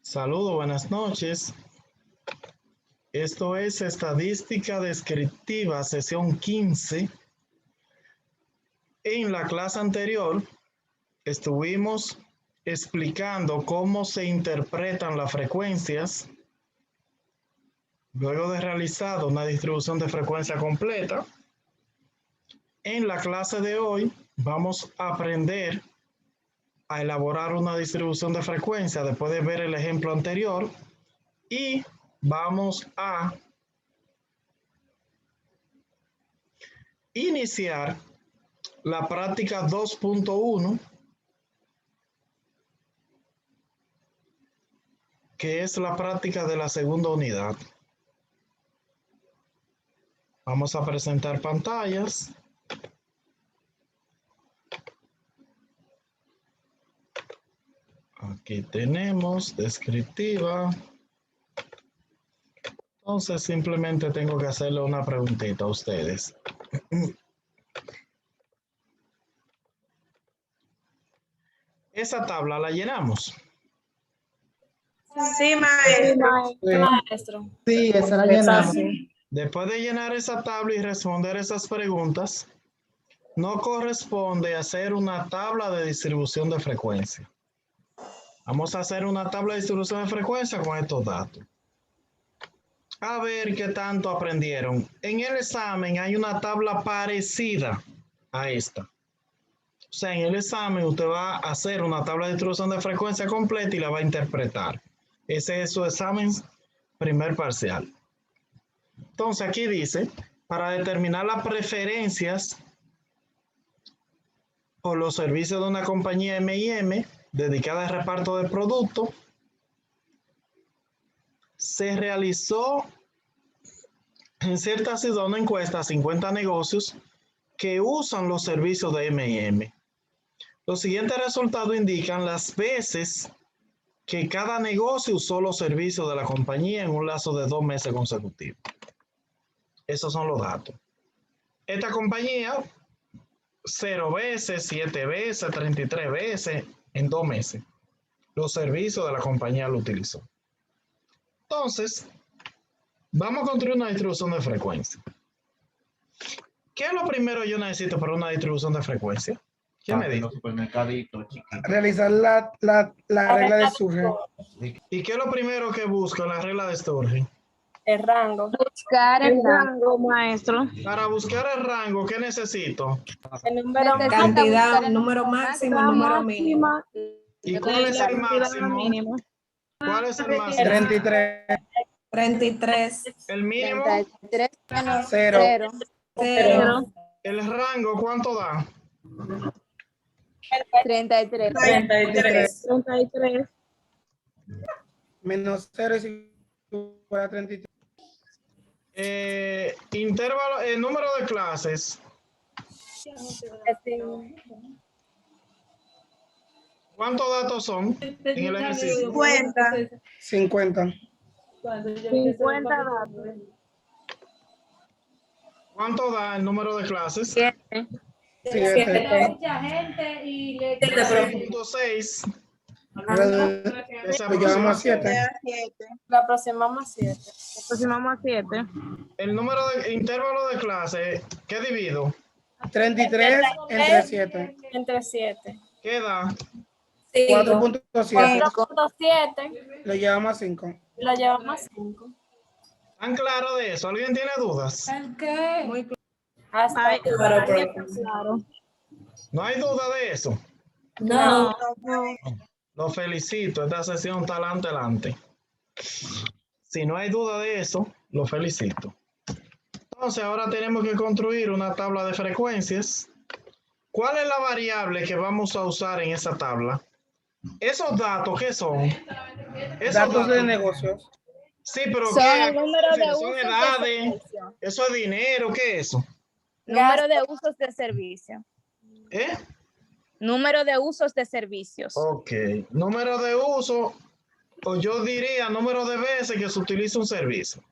Saludos, buenas noches. Esto es Estadística Descriptiva, sesión 15. En la clase anterior estuvimos explicando cómo se interpretan las frecuencias luego de realizado una distribución de frecuencia completa. En la clase de hoy vamos a aprender a elaborar una distribución de frecuencia después de ver el ejemplo anterior y vamos a iniciar la práctica 2.1, que es la práctica de la segunda unidad. Vamos a presentar pantallas. Aquí tenemos descriptiva. Entonces simplemente tengo que hacerle una preguntita a ustedes. Esa tabla la llenamos. Sí, maestro. Sí, esa la llenamos. Después de llenar esa tabla y responder esas preguntas, no corresponde hacer una tabla de distribución de frecuencia. Vamos a hacer una tabla de distribución de frecuencia con estos datos. A ver qué tanto aprendieron. En el examen hay una tabla parecida a esta. O sea, en el examen usted va a hacer una tabla de distribución de frecuencia completa y la va a interpretar. Ese es su examen primer parcial. Entonces aquí dice, para determinar las preferencias por los servicios de una compañía M&M dedicada al reparto de productos, se realizó en cierta ciudad una encuesta a 50 negocios que usan los servicios de M&M. Los siguientes resultados indican las veces que cada negocio usó los servicios de la compañía en un lapso de 2 meses consecutivos. Esos son los datos. Esta compañía 0 veces, 7 veces, 33 veces en 2 meses. Los servicios de la compañía lo utilizó. Entonces, vamos a construir una distribución de frecuencia. ¿Qué es lo primero que yo necesito para una distribución de frecuencia? ¿Quién me dijo? Realizar la regla de Sturgeon. ¿Y qué es lo primero que busco en la regla de Sturgeon? El rango. Buscar el rango, maestro. Para buscar el rango, ¿qué necesito? El número Cantidad, número máximo, número mínimo. ¿Y cuál es el máximo? ¿Cuál es el máximo? 33. 33. ¿El mínimo? 33 menos 0. 0. 0. ¿El rango cuánto da? 33. 33. Menos 0 es igual a 33. Intervalo, número de clases. ¿Cuántos datos son en el ejercicio? 50. 50 datos. ¿Cuánto da el número de clases? 7. 7. Mucha gente y le 6.6. Lo llevamos a 7. La aproximamos a 7. Aproximamos a 7. El número de intervalo de clase, ¿qué divido? 33 entre 7. Entre 7. ¿Qué da? 4.7. 4.7. Lo llevamos a 5. Lo llevamos a 5. ¿Están claros de eso? ¿Alguien tiene dudas? ¿El qué? Muy claro. Hasta ahí. Claro. ¿No hay duda de eso? No. Los felicito, esta sesión está adelante. Si no hay duda de eso, lo felicito. Entonces ahora tenemos que construir una tabla de frecuencias. ¿Cuál es la variable que vamos a usar en esa tabla? Esos datos, ¿qué son? Esos Datos de negocios. Sí, pero Son ¿qué? el número de ¿Son usos de edades? servicio. ¿Eso es dinero? ¿Qué es eso? Número de usos de servicio. ¿Eh? Número de usos de servicios. Ok. Número de uso, o yo diría número de veces que se utiliza un servicio.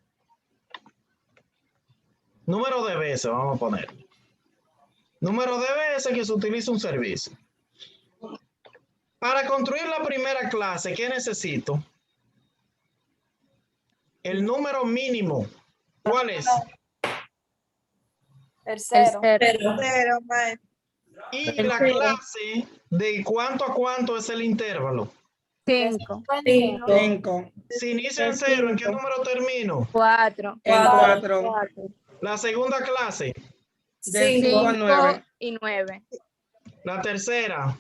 Número de veces, vamos a poner. Número de veces que se utiliza un servicio. Para construir la primera clase, ¿qué necesito? El número mínimo, ¿cuál es? Tercero. Tercero. Cero, maestro. Y la Tercero. clase, ¿de cuánto a cuánto es el intervalo? 5. 5. 5. Si inicia en 0, ¿en qué número termino? 4. En 4. 4. La segunda clase, Del 5 a 5 9. y 9. la tercera,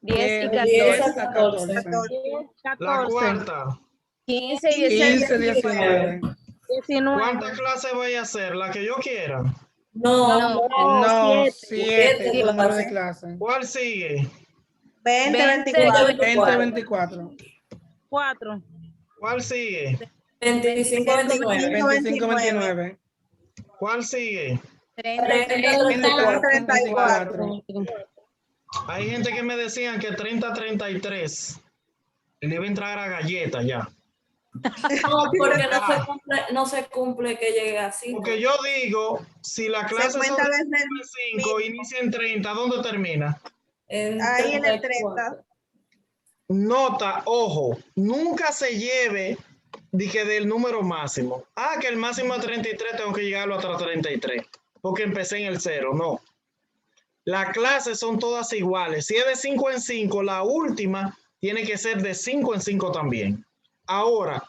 10 y 10 14. a 14. la cuarta. 15 y 15, 16. 19. 19. ¿Cuántas clases voy a hacer? ¿La que yo quiera? No. No, 7. 7 número de clase. ¿Cuál sigue? 20, 20, 24. 20, 24. 4. ¿Cuál sigue? 25, 29. 25, 29. ¿Cuál sigue? 30, 30, 34. 34. Hay gente que me decían que 30-33 le iba a entrar a galleta ya. No, porque no se cumple que llegue a 5. Porque yo digo, si la Se clase son cuenta desde el 5, inicia en 30, ¿dónde termina? ahí en el 30. Nota, ojo, nunca se lleve de que del número máximo. Ah, que el máximo es 33, tengo que llegarlo hasta 33, porque empecé en el 0, no. Las clases son todas iguales. Si es de 5 en 5, la última tiene que ser de 5 en 5 también. Ahora,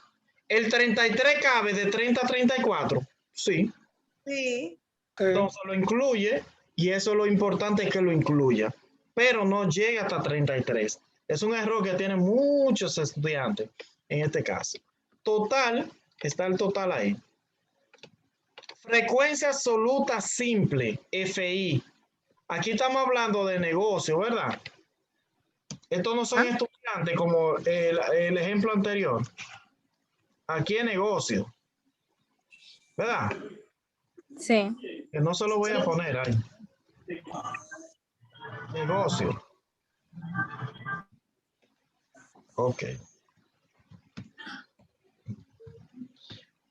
¿el 33 cabe de 30 a 34? Sí. Sí. Entonces lo incluye y eso es lo importante, es que lo incluya. Pero no llega hasta 33. Es un error que tienen muchos estudiantes en este caso. Total, está el total ahí. Frecuencia absoluta simple, FI. Aquí estamos hablando de negocio, ¿verdad? Estos no son estudiantes como el ejemplo anterior. Aquí es negocio, ¿verdad? Sí. Que no se lo voy a poner ahí. Negocio. Ok.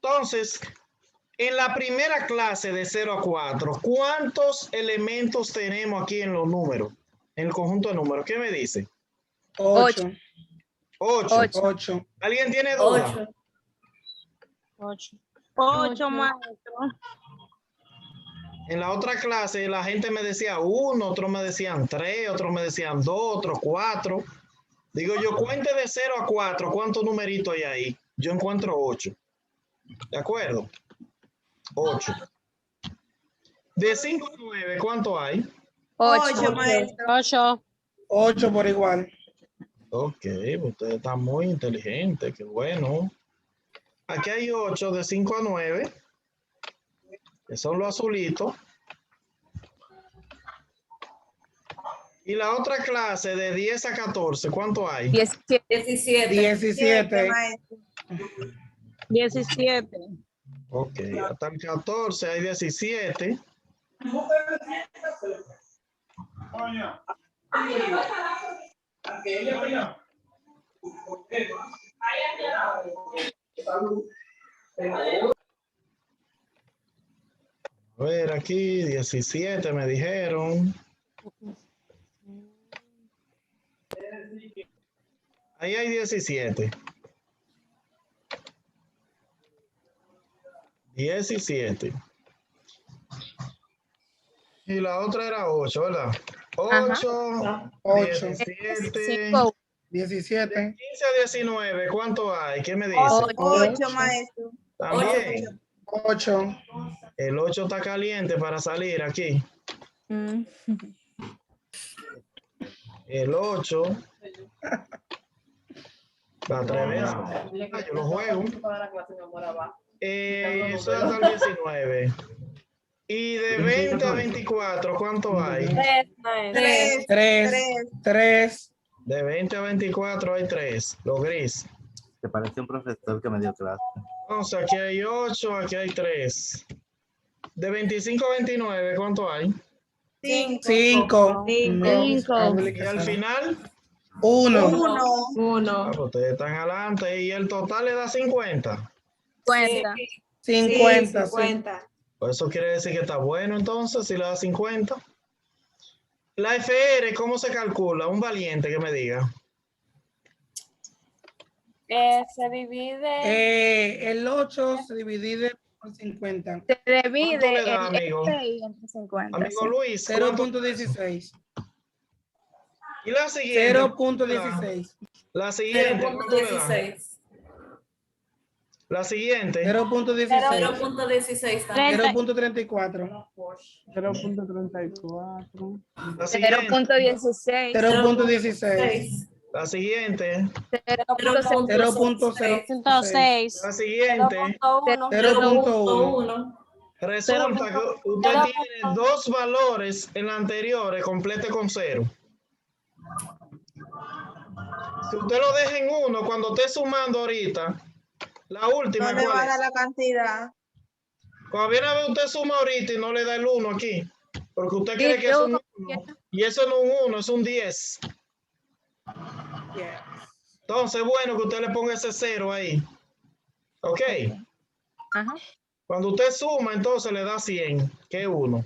Entonces, en la primera clase de 0 a 4, ¿cuántos elementos tenemos aquí en los números? En el conjunto de números. ¿Qué me dice? 8. 8. 8. ¿Alguien tiene duda? 8. 8, maestro. En la otra clase la gente me decía 1, otros me decían 3, otros me decían 2, otros 4. Digo yo, cuente de 0 a 4, ¿cuántos numeritos hay ahí? Yo encuentro 8. ¿De acuerdo? 8. De 5 a 9, ¿cuánto hay? 8, maestro. 8. 8 por igual. Ok, usted está muy inteligente, qué bueno. Aquí hay 8 de 5 a 9, que son los azulitos. Y la otra clase de 10 a 14, ¿cuánto hay? 17. 17. 17. Maestro. 17. Ok, hasta el 14 hay 17. A ver, aquí 17 me dijeron. Ahí hay 17. 17. Y la otra era 8, ¿verdad? 8, 8. 17. 5. 17. 15 a 19, ¿cuánto hay? ¿Qué me dice? 8, maestro. También. 8. El 8 está caliente para salir aquí. El 8. La 3 veces. Ah, yo lo juego. Eso es hasta el 19. Y de 20 a 24, ¿cuánto hay? 3, maestro. 3. 3. 3. De 20 a 24 hay 3. Los gris. Te parece un profesor que me dio clase. Entonces aquí hay 8, aquí hay 3. De 25 a 29, ¿cuánto hay? 5. 5. Y al final, 1. 1. ah, pues ustedes están adelante y el total le da 50. 50. 50. 50. Pues eso quiere decir que está bueno entonces, si le da 50. La FR, ¿cómo se calcula? Un valiente que me diga. Se divide. El 8 se divide por 50. Se divide ¿Cuánto le da, el amigo? FI entre 50. Amigo sí. Luis, ¿cuánto? 0.16. Y la siguiente. 0.16. La siguiente, ¿cuánto le da? 0.16. La siguiente. 0.16. 0.16 también. 0.34. 0.34. La siguiente. 0.16. 0.16. La siguiente. 0.06. 106. La siguiente. 0.1. 0.1. Resulta que usted tiene dos valores en la anterior, complete con 0. Si usted lo deja en 1, cuando esté sumando ahorita, la última, No le va a ¿cuál dar es? la cantidad. Cuando viene a ver, usted suma ahorita y no le da el 1 aquí, porque usted Sí, cree que es yo- un 1, y eso no es un 1, es un 10. Yes. Entonces, bueno que usted le ponga ese 0 ahí. ¿Ok? Ajá. Cuando usted suma, entonces le da 100, que es 1.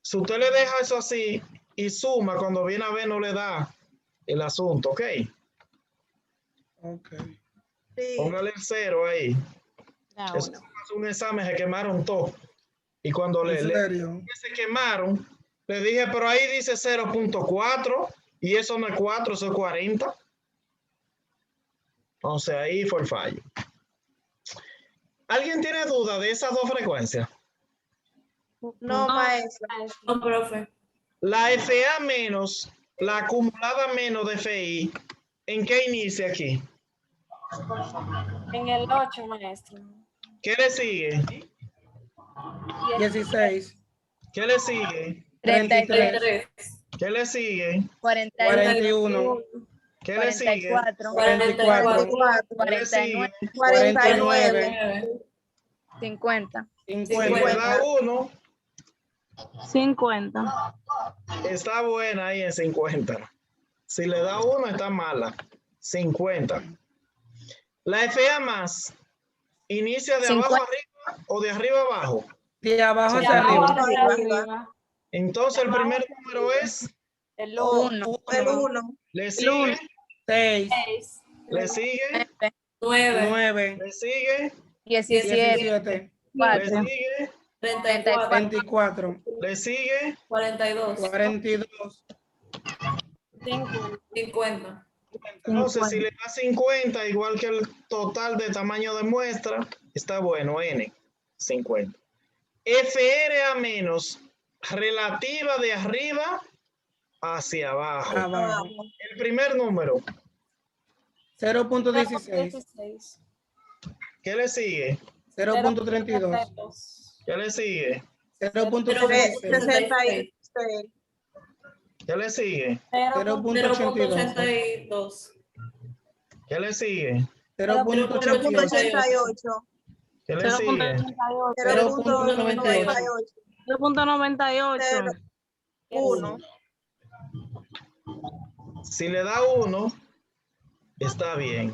Si usted le deja eso así y suma, cuando viene a ver, no le da el asunto, ¿ok? Ok. Sí. Póngale el 0 ahí. Eso es un examen, se quemaron todo. Y cuando ¿En serio? se quemaron, le dije, pero ahí dice 0.4 y eso no es 4, eso es 40. Entonces ahí fue el fallo. ¿Alguien tiene duda de esas dos frecuencias? No, maestro. No, profe. La FA menos, la acumulada menos de FI, ¿en qué inicia aquí? En el 8, maestro. ¿Qué le sigue? 16. ¿Qué le sigue? 33. 33. ¿Qué le sigue? 41. ¿Qué le sigue? 44. 44. ¿Qué le sigue? 49. 50. Si le 50. da 1, 50. está buena ahí en 50. Si le da 1, está mala. 50. La FA más, ¿inicia de abajo 50. arriba o de arriba abajo? De abajo De hacia abajo arriba. hacia arriba. Entonces el primer número es, El 1. 1. El 1. le sigue, 6. 6. le sigue, 9. 9. le sigue, 17. 17. le 4. sigue, 34. 24. le sigue, 42. 42. 50. entonces si le da 50, igual que el total de tamaño de muestra, está bueno, N, 50. FRA menos, relativa de arriba hacia abajo. Abajo. El primer número, 0.16. 16. ¿qué le sigue? 0.32. ¿Qué le sigue? 0.36. 66. ¿Qué le sigue? 0.82. 0.82. ¿Qué le sigue? 0.88. 0.88. ¿Qué le sigue? 0.98. 0.98. 1. Si le da 1, está bien.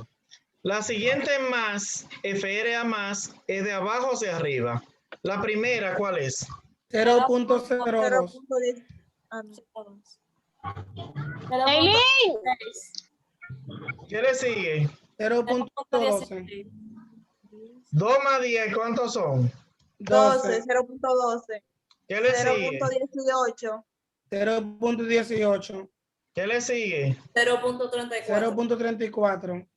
La siguiente más, FRA más, es de abajo hacia arriba. La primera, ¿cuál es? 0.02. 0.10. ¿Qué le sigue? 0.12. 2 más 10, ¿cuántos son? 12. 12. 0.12. ¿Qué le sigue? 0.18. 0.18. ¿Qué le sigue? 0.34. 0.34.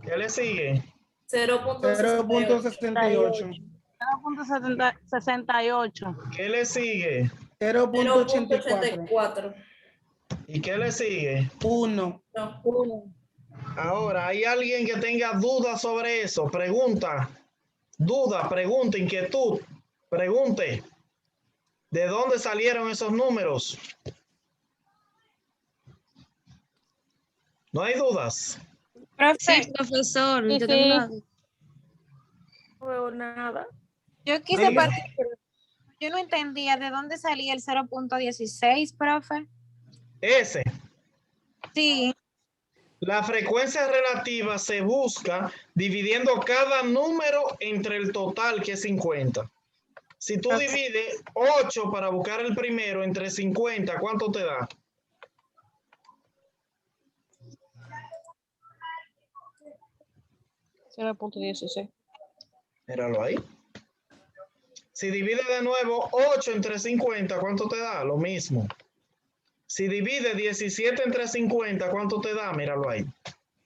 ¿Qué le sigue? 0.68. 0.68. 0.68. ¿Qué le sigue? 0.84. 0.84. ¿Y qué le sigue? 1. No. Ahora, ¿hay alguien que tenga dudas sobre eso? Pregunta, duda, pregunta, inquietud, pregunte. ¿De dónde salieron esos números? ¿No hay dudas? Profe, profesor. Sí, Yo sí. tengo una- no veo nada. Yo quise Diga. participar. Yo no entendía de dónde salía el 0.16, profe. Ese. Sí, La frecuencia relativa se busca dividiendo cada número entre el total, que es 50. Si tú divides 8 para buscar el primero entre 50, ¿cuánto te da? 0.16. Míralo ahí. Si divide de nuevo 8 entre 50, ¿cuánto te da? Lo mismo. Si divide 17 entre 50, ¿cuánto te da? Míralo ahí.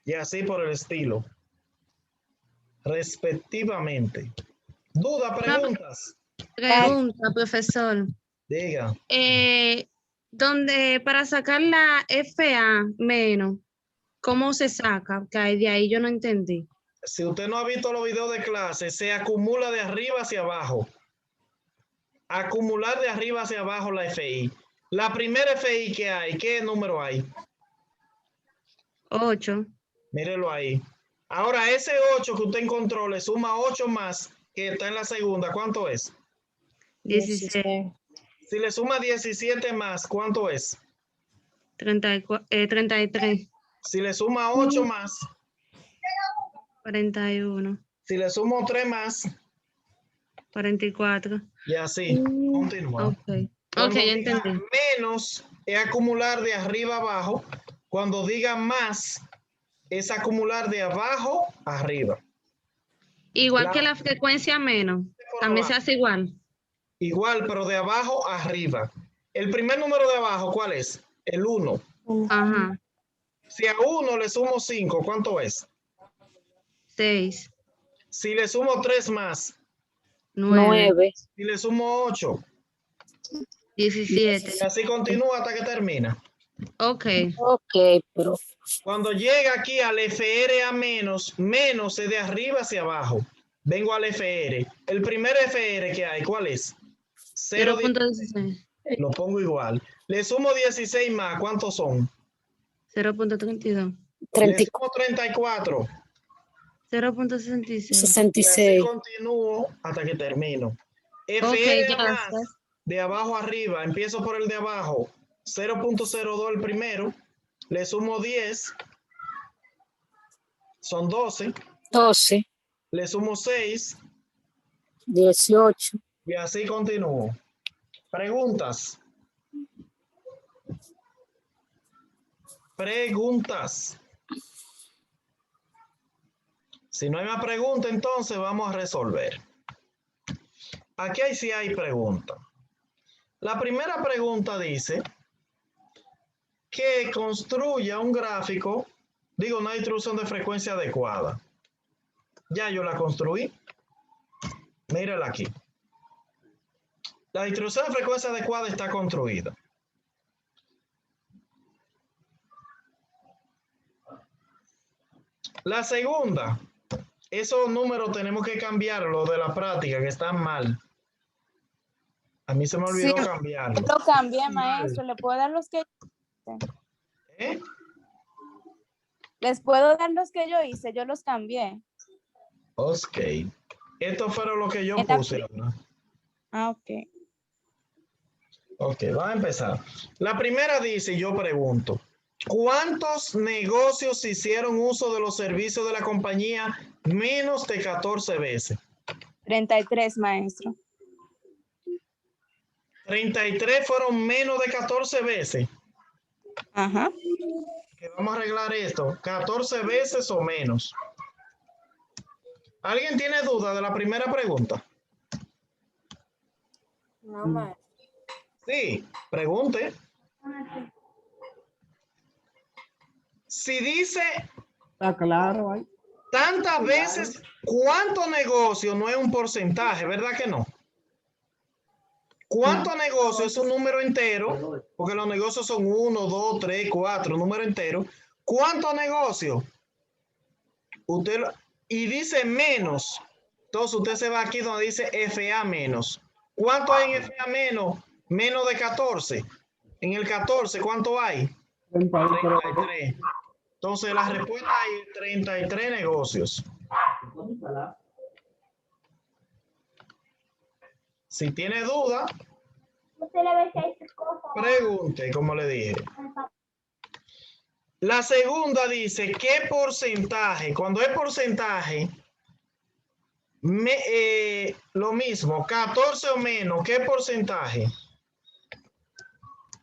Y así por el estilo. Respectivamente. ¿Duda, preguntas? Pregunta, profesor. Diga. Donde para sacar la FA menos, ¿cómo se saca? Que de ahí yo no entendí. Si usted no ha visto los videos de clase, se acumula de arriba hacia abajo. Acumular de arriba hacia abajo la FI. La primera FI que hay, ¿qué número hay? 8. Mírelo ahí. Ahora, ese 8 que usted encontró le suma 8 más que está en la segunda. ¿Cuánto es? 16. Si le suma 17 más, ¿cuánto es? 33. Si le suma 8 más, 41. si le sumo 3 más, 44. y así. Continúa. Ok, Cuando ya diga entendí. menos es acumular de arriba a abajo. Cuando diga más es acumular de abajo a arriba. Igual que la frecuencia menos, también se hace igual. Igual, pero de abajo a arriba. El primer número de abajo, ¿cuál es? El 1. Ajá. Si a 1 le sumo 5, ¿cuánto es? 6. Si le sumo 3 más, 9. si le sumo 8, 17. y así continúa hasta que termina. Ok. Cuando llega aquí al FR a menos, menos es de arriba hacia abajo. Vengo al FR. El primer FR que hay, ¿cuál es? 0.16. Lo pongo igual. Le sumo 16 más, ¿cuántos son? 0.32. Le sumo 34. 0.66. Y así continúo hasta que termino. FR Ok, más, gracias. de abajo arriba. Empiezo por el de abajo. 0.02 el primero. Le sumo 10. Son 12. 12, Le sumo 6. 18, Y así continúo. Preguntas. Preguntas. Si no hay más preguntas, entonces vamos a resolver. Aquí sí hay preguntas. La primera pregunta dice que construya un gráfico, digo, una distribución de frecuencia adecuada. Ya yo la construí. Mírala aquí. La distribución de frecuencia adecuada está construida. La segunda, esos números tenemos que cambiarlos de la práctica, que están mal. A mí se me olvidó cambiarlo. Lo cambié, maestro. ¿Le puedo dar los que ¿Eh? les puedo dar los que yo hice? Yo los cambié. Ok. Esto fueron lo que yo Está puse. bien. ¿No? Ah, ok. Ok, vamos a empezar. La primera dice, yo pregunto, ¿cuántos negocios hicieron uso de los servicios de la compañía menos de 14 veces? 33, maestro. 33 fueron menos de 14 veces. Ajá. Que vamos a arreglar esto. 14 veces o menos. ¿Alguien tiene duda de la primera pregunta? No, maestro. Sí, pregunte. Si dice Está claro ahí. tantas veces, ¿cuánto negocio no es un porcentaje? ¿Verdad que no? ¿Cuánto negocio es un número entero? Porque los negocios son 1, 2, 3, 4, número entero. ¿Cuánto negocio? Y dice menos. Entonces usted se va aquí donde dice FA menos. ¿Cuánto hay en FA menos? Menos de 14. En el 14, ¿cuánto hay? 33. Entonces la respuesta hay 33 negocios. Si tiene duda, pregunte, como le dije. La segunda dice, ¿qué porcentaje? Cuando es porcentaje, lo mismo, 14 o menos, ¿qué porcentaje?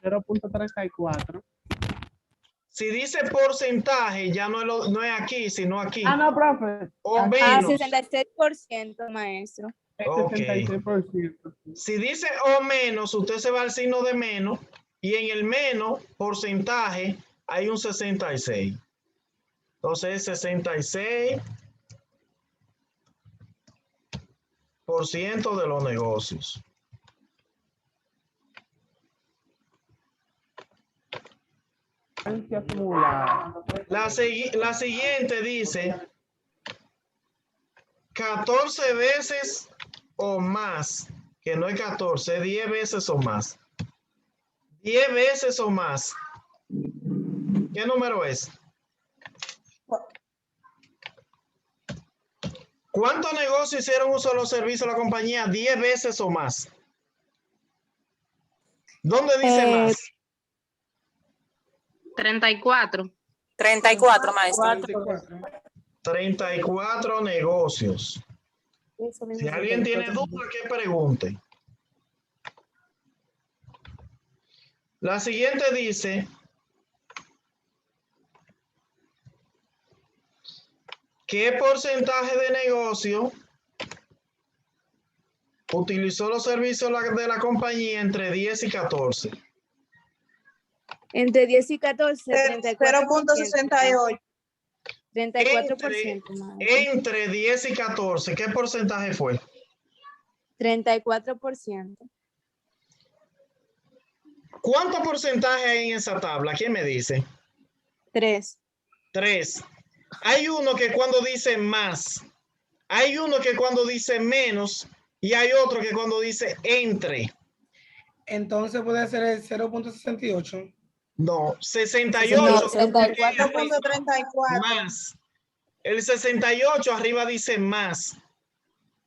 0.34. Si dice porcentaje, ya no es aquí, sino aquí. Ah, no, profe. O Aquí, menos. 66%, maestro. Ok. 66%. Si dice o menos, usted se va al signo de menos y en el menos porcentaje hay un 66. Entonces 66% de los negocios. La siguiente dice 14 veces o más, que no es 14, 10 veces o más. 10 veces o más. ¿Qué número es? ¿Cuántos negocios hicieron uso de los servicios de la compañía 10 veces o más? ¿Dónde dice más? 34. 34, maestro. 34 negocios. Si alguien tiene duda, que pregunte. La siguiente dice ¿qué porcentaje de negocio utilizó los servicios de la compañía entre 10 y 14? Entre 10 y 14, 0.68. 34%, maestro. Entre 10 y 14, ¿qué porcentaje fue? 34%. ¿Cuánto porcentaje hay en esa tabla? ¿Quién me dice? 3. 3. Hay uno que cuando dice más, hay uno que cuando dice menos y hay otro que cuando dice entre. Entonces puede ser el 0.68. No, 68. No, 34. 0.34. Más. El 68 arriba dice más.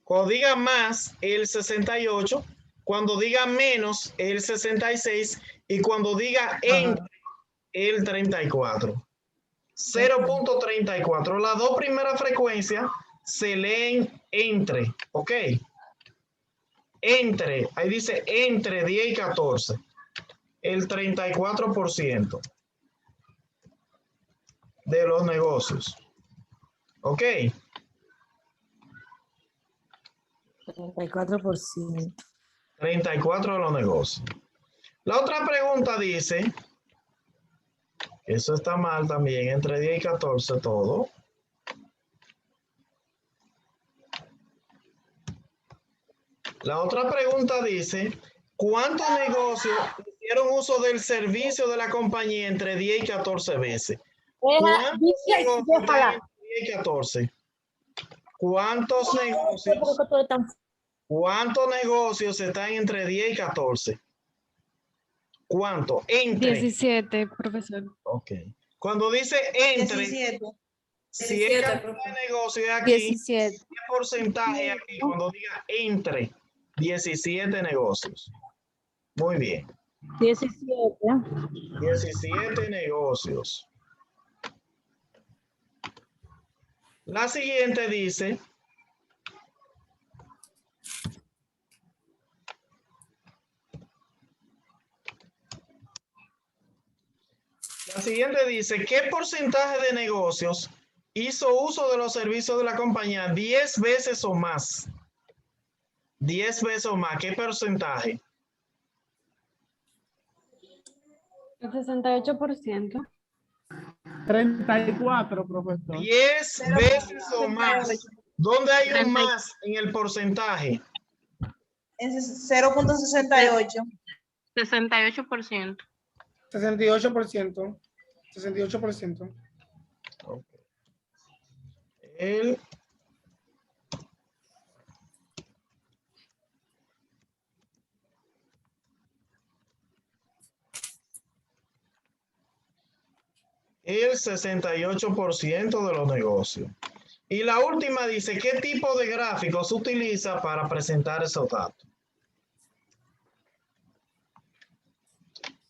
Cuando diga más, el 68. Cuando diga menos, el 66. Y cuando diga entre, el 34. 0.34. Las dos primeras frecuencias se leen entre. ¿Ok? Entre. Ahí dice entre 10 y 14. El 34% de los negocios. ¿Ok? 34%. 34 de los negocios. La otra pregunta dice, eso está mal también, entre 10 y 14 todo. La otra pregunta dice, ¿cuántos negocios hicieron uso del servicio de la compañía entre 10 y 14 veces? ¿Cuántos negocios están entre 10 y 14? ¿Cuántos negocios están entre 10 y 14? ¿Cuánto? Entre. 17, profesor. Ok. Cuando dice entre, 17. si es cantidad de negocio es aquí, 17. ¿qué porcentaje aquí? Cuando diga entre, 17 negocios. Muy bien. 17. 17 negocios. La siguiente dice, ¿qué porcentaje de negocios hizo uso de los servicios de la compañía 10 veces o más? 10 veces o más, ¿qué porcentaje? El 68%. 34, profesor. 10 veces o más. ¿Dónde hay un más en el porcentaje? Es 0.68. 68%. 68%. 68%. Okay. El el 68% de los negocios. Y la última dice, ¿qué tipo de gráfico se utiliza para presentar esos datos?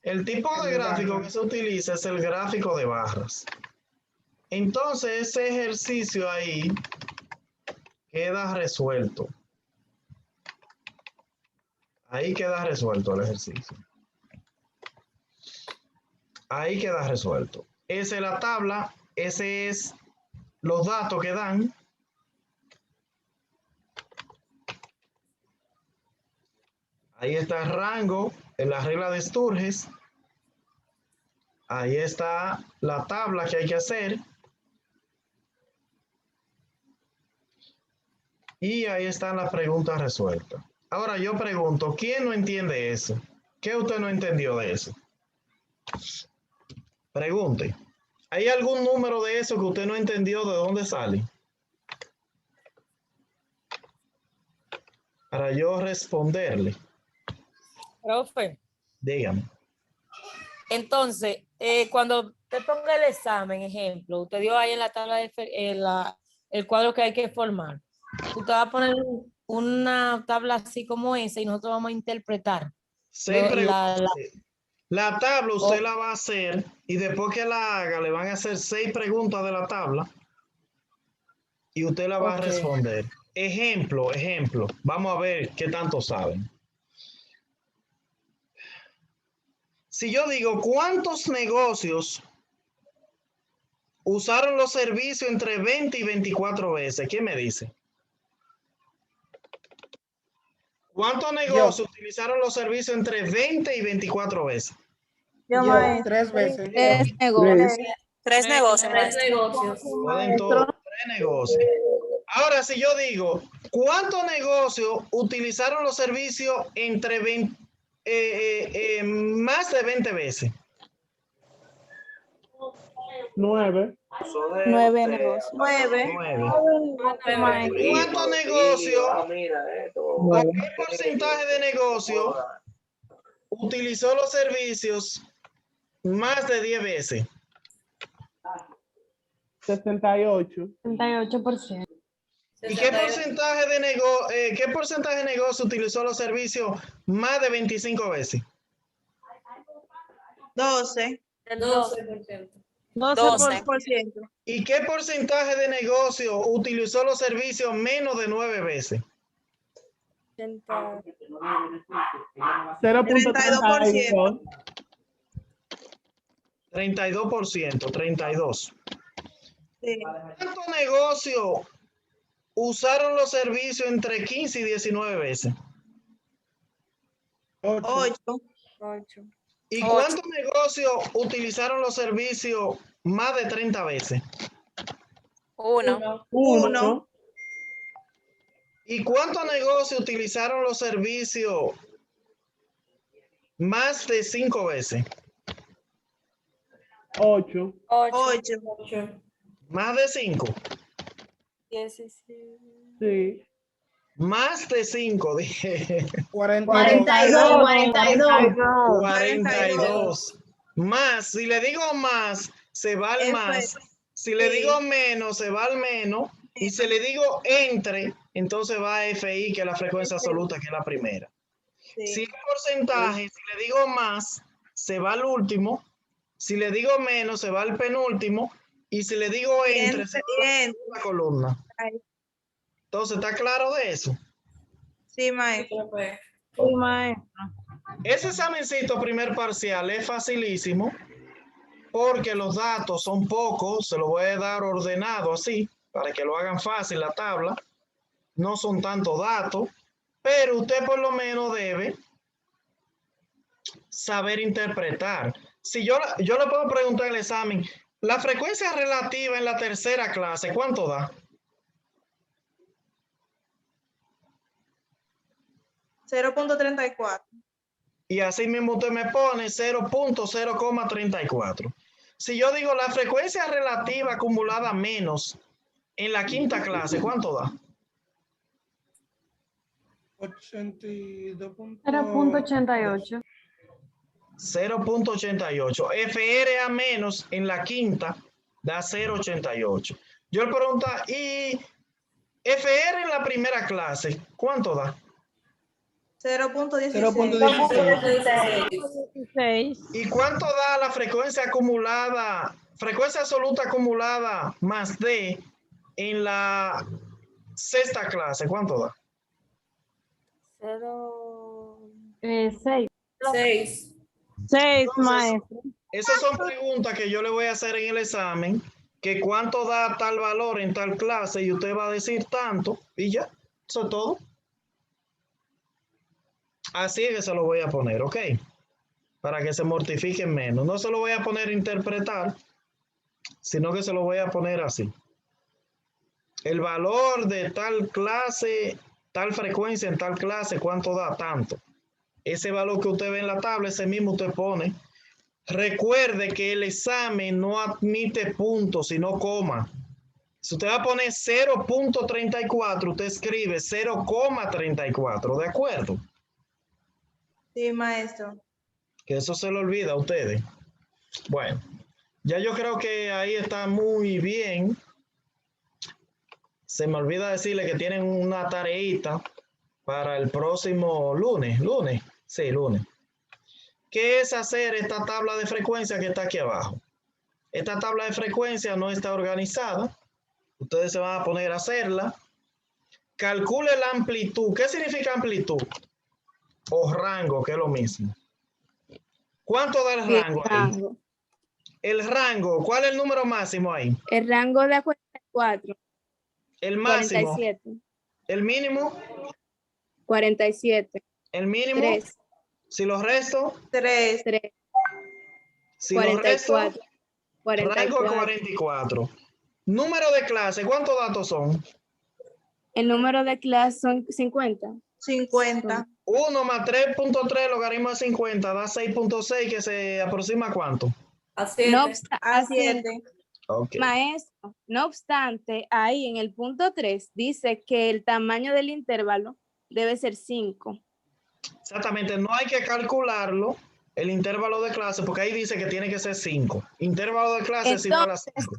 El tipo de gráfico que se utiliza es el gráfico de barras. Entonces, ese ejercicio ahí queda resuelto. Ahí queda resuelto el ejercicio. Ahí queda resuelto. esa es la tabla, ese es los datos que dan. Ahí está el rango en la regla de Sturges. Ahí está la tabla que hay que hacer. Y ahí están las preguntas resueltas. Ahora yo pregunto, ¿quién no entiende eso? ¿Qué usted no entendió de eso? Pregunte. ¿Hay algún número de eso que usted no entendió de dónde sale? Para yo responderle. Profe, Dígame. entonces, cuando te ponga el examen, ejemplo, usted dio ahí en la tabla el cuadro que hay que formar. Usted va a poner una tabla así como esa y nosotros vamos a interpretar. Seis Lo- preguntas. la- La tabla usted Oh. la va a hacer y después que la haga le van a hacer 6 preguntas de la tabla y usted la va a Ok. responder. Ejemplo. Vamos a ver qué tanto saben. Si yo digo, ¿cuántos negocios usaron los servicios entre 20 y 24 veces? ¿Qué me dice? ¿Cuántos negocios utilizaron los servicios entre 20 y 24 veces? Yo, Yo, maestro. 3 veces. 3 negocios. 3 negocios, Tres maestra. negocios. Pueden todos 3 negocios. Ahora, si yo digo, ¿cuántos negocios utilizaron los servicios entre 20, más de 20 veces? 9. 9 negocios. 9. 9. ¿Cuántos negocios o qué porcentaje de negocio utilizó los servicios más de 10 veces? 68. 68%. ¿Y qué porcentaje de negocio utilizó los servicios más de 25 veces? 12. 12%. 12%. ¿Y qué porcentaje de negocio utilizó los servicios menos de 9 veces? 0.32. 32%, 32. Sí. ¿Cuántos negocios usaron los servicios entre 15 y 19 veces? 8. 8. ¿Y cuántos negocios utilizaron los servicios más de 30 veces? 1. 1. ¿Y cuántos negocios utilizaron los servicios más de 5 veces? 8. 8. Más de 5. Sí. Más de 5, dije. 42. 42. Más, si le digo más, se va al más. Si le digo menos, se va al menos. Y si le digo entre, entonces va a FI, que es la frecuencia absoluta, que es la primera. Si es porcentaje, si le digo más, se va al último. Si le digo menos, se va al penúltimo. Y si le digo entre, se va a la columna. Entonces, ¿está claro de eso? Sí, maestro. Sí, maestro. Ese examencito primer parcial es facilísimo porque los datos son pocos, se lo voy a dar ordenado así para que lo hagan fácil la tabla. No son tantos datos, pero usted por lo menos debe saber interpretar. Si yo le puedo preguntar en el examen, la frecuencia relativa en la tercera clase, ¿cuánto da? 0.34. Y así mismo usted me pone 0.034. Si yo digo la frecuencia relativa acumulada menos en la quinta clase, ¿cuánto da? 0.88. 0.88. FRA menos en la quinta da 0.88. Yo le pregunto, ¿y FR en la primera clase, cuánto da? 0.16. ¿Y cuánto da la frecuencia acumulada, frecuencia absoluta acumulada más D en la sexta clase? ¿Cuánto da? 6. 6. 6, maestro. Esas son preguntas que yo le voy a hacer en el examen, que cuánto da tal valor en tal clase y usted va a decir tanto y ya, eso es todo. Así es que se lo voy a poner, ¿ok? Para que se mortifiquen menos. No se lo voy a poner a interpretar, sino que se lo voy a poner así. El valor de tal clase, tal frecuencia en tal clase, ¿cuánto da? Tanto. Ese valor que usted ve en la tabla, ese mismo usted pone. Recuerde que el examen no admite puntos, sino coma. Si usted va a poner 0.34, usted escribe 0,34, ¿de acuerdo? Sí, maestro. Que eso se le olvida a ustedes. Bueno, ya yo creo que ahí está muy bien. Se me olvida decirle que tienen una tareita para el próximo lunes. Sí, lunes. ¿Qué es hacer esta tabla de frecuencia que está aquí abajo? Esta tabla de frecuencia no está organizada. Ustedes se van a poner a hacerla. Calcule la amplitud. ¿Qué significa amplitud? O rango, que es lo mismo. ¿Cuánto da el rango ahí? El rango, ¿cuál es el número máximo ahí? El rango de 44. El máximo. 47. El mínimo. 47. El mínimo. 3. Si los resto. 3. Si los resto. 44. Rango 44. Número de clase, ¿cuántos datos son? El número de clase son 50. 50. 1 más 3.3 logaritmo de 50 da 6.6, que se aproxima a ¿cuánto? A 7. No A 7. Ok. Maestro, no obstante, ahí en el punto 3 dice que el tamaño del intervalo debe ser 5. Exactamente, no hay que calcularlo, el intervalo de clase, porque ahí dice que tiene que ser 5. Intervalo de clase es igual a 5.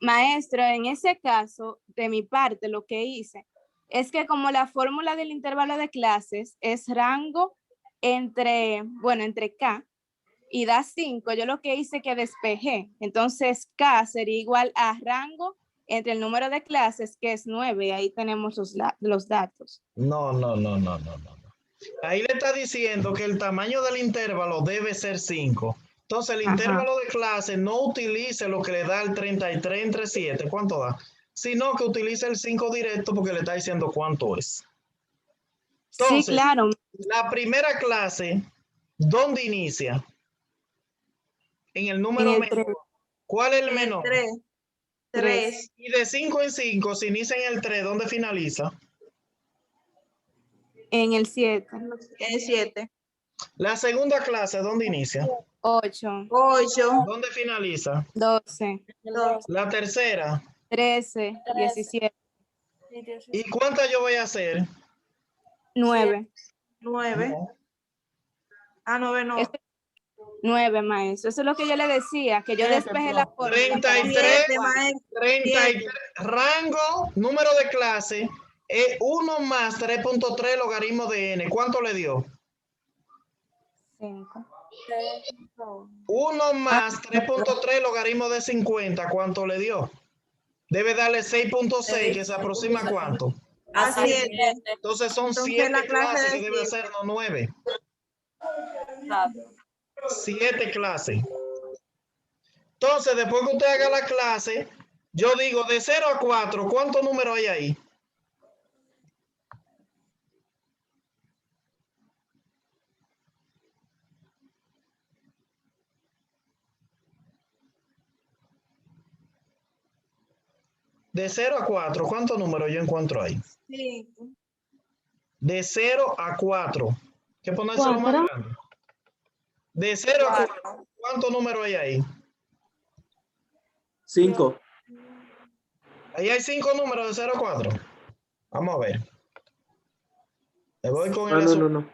Maestro, en ese caso, de mi parte, lo que hice es que como la fórmula del intervalo de clases es rango entre K y da 5, yo lo que hice que despejé. Entonces, K sería igual a rango entre el número de clases, que es 9. Ahí tenemos los datos. No. Ahí le está diciendo que el tamaño del intervalo debe ser 5. Entonces, el intervalo de clase no utilice lo que le da el 33 entre 7. ¿Cuánto da? Sino que utilice el 5 directo porque le está diciendo cuánto es. Entonces, sí, claro. La primera clase, ¿dónde inicia? En el número menor. ¿Cuál es el menor? 3. Y de 5 en 5, si inicia en el 3, ¿dónde finaliza? En el 7. En 7. La segunda clase, ¿dónde inicia? 8. 8. ¿Dónde finaliza? 12. La tercera. 13. 17. ¿Y cuántas yo voy a hacer? 9. 9. Ah, 9 no. 9, maestro. Eso es lo que yo le decía, que yo despejé la fórmula. 33, rango, número de clase, 1 más 3.3 logaritmo de n. ¿Cuánto le dio? 5. 1 más 3.3 logaritmo de 50. ¿Cuánto le dio? Debe darle 6.6, que se aproxima a ¿cuánto? A 7. Entonces son 7 clases que debe hacer, no 9. 7 clases. Entonces, después que usted haga la clase, yo digo de 0 a 4, ¿cuántos números hay ahí? De 0 a 4, ¿cuántos números yo encuentro ahí? 5. De 0 a 4. ¿Qué ponerse lo más grande? De 0 a 4, ¿cuántos números hay ahí? 5. Ahí hay 5 números de 0 a 4. Vamos a ver. Me voy con el... No.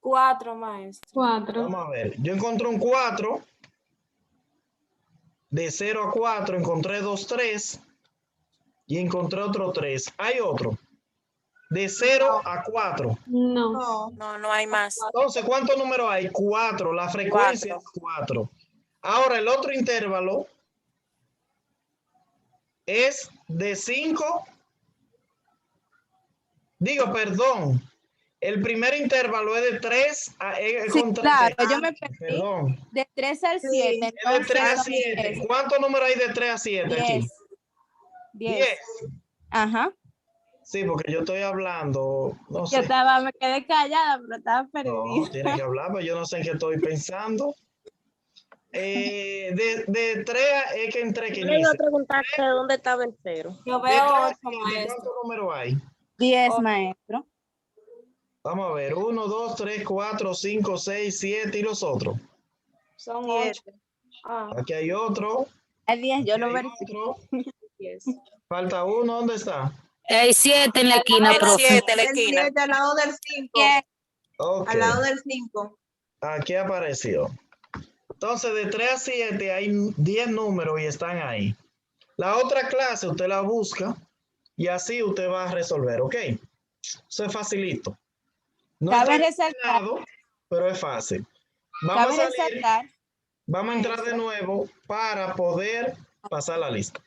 4, maestro. 4. Vamos a ver. Yo encontré un 4. De 0 a 4 encontré 2 3. Y encontré otro 3. Hay otro. De 0 a 4. No hay más. Entonces, ¿cuántos números hay? 4. La frecuencia es 4. Ahora, el otro intervalo es de 5. Digo, perdón. El primer intervalo es de 3 a... Sí, claro, yo me perdí. Perdón. De 3 al 7. Es de 3 a 7. ¿Cuántos números hay de 3 a 7 aquí? 10. Ajá. Sí, porque yo estoy hablando, no sé. Me quedé callada, pero estaba perdida. No, tiene que hablar, pero yo no sé en qué estoy pensando. De 3 es que entre que le iba a preguntar que dónde estaba el 0. Yo veo 8, ¿Cuántos maestro. números hay? 10, maestro. Vamos a ver, 1, 2, 3, 4, 5, 6, 7 y los otros. Son 8. Aquí hay otro. Hay 10, yo Aquí lo hay verifico. otro. Falta uno, ¿dónde está? Hay 7 en la esquina, profe. 7 en la El esquina. 7 al lado del 5. Ok, Al lado del 5. aquí apareció. Entonces, de 3 a 7 hay 10 números y están ahí. La otra clase usted la busca y así usted va a resolver, ¿ok? Eso es facilito. No Cabe está resaltar. complicado, pero es fácil. Cabe resaltar. Vamos a entrar de nuevo para poder pasar la lista.